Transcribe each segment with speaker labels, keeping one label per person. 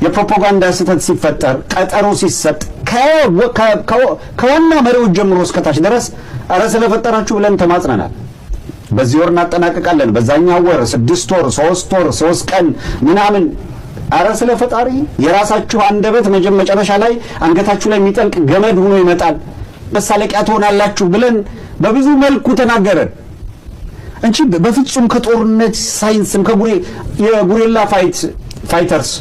Speaker 1: የፕሮፓጋንዳ ስህተት ሲፈጠር ቀጠሮ ሲሰጥ ከዋና መሪዎች ጀምሮ እስከታች ድረስ አረ ስለፈጠራችሁ ብለን ተማጽነናል። በዚህ ወር እናጠናቀቃለን፣ በዛኛው ወር 6 ወር 3 ወር 3 ቀን ምናምን። አረ ስለፈጣሪ የራሳችሁ አንደበት መጨረሻ ላይ አንገታችሁ ላይ የሚጠልቅ ገመድ ሆኖ ይመጣል፣ መሳለቂያ ትሆናላችሁ ብለን በብዙ መልኩ ተናገረን እንጂ በፍጹም ከጦርነት ሳይንስም የጉሬላ ፋይተርስ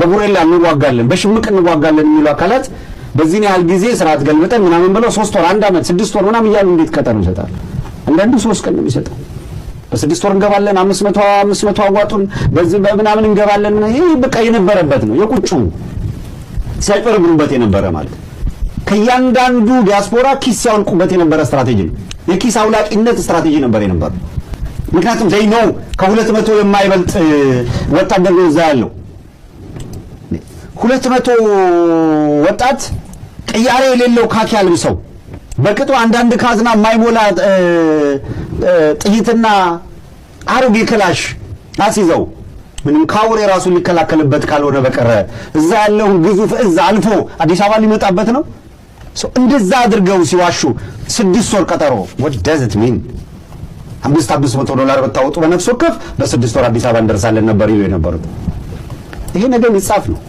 Speaker 1: በጉሬላ እንዋጋለን በሽምቅ እንዋጋለን የሚሉ አካላት በዚህ ያህል ጊዜ ስርዓት ገልብጠን ምናምን ብለው 3 ወር 1 ዓመት 6 ወር ምናምን እያሉ እንዴት ቀጠሮ ይሰጣል? አንዳንዱ 3 ቀን ነው የሚሰጠው። በ6 ወር እንገባለን 500 አዋጡን በዚህ በምናምን እንገባለን። ይሄ በቃ የነበረበት ነው የቁጩ ሲያጭበረብሩበት የነበረ ማለት ከያንዳንዱ ዲያስፖራ ኪስ ያውልቁበት የነበረ ስትራቴጂ ነው። የኪስ አውላቂነት ስትራቴጂ ነበር የነበረ። ምክንያቱም they know ከ200 የማይበልጥ ወታደር ነው እዛ ያለው 200 ወጣት ቅያሬ የሌለው ካኪ ያልብሰው በቅጡ አንዳንድ ካዝና የማይሞላ ጥይትና አሮጌ ክላሽ አስይዘው ምንም ካውሬ ራሱ ሊከላከልበት ካልሆነ በቀረ እዛ ያለው ግዙፍ እዛ አልፎ አዲስ አበባ ሊመጣበት ነው። እንደዛ አድርገው ሲዋሹ 6 ወር ቀጠሮ what does it mean? $500 በታወጡ በነፍስ ወከፍ በ6 ወር አዲስ አበባ እንደርሳለን ነበር ይሉ የነበሩት። ይሄ ነገር ይጻፍ ነው።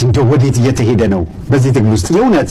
Speaker 1: እንደው ወዴት እየተሄደ ነው በዚህ ትግል ውስጥ የእውነት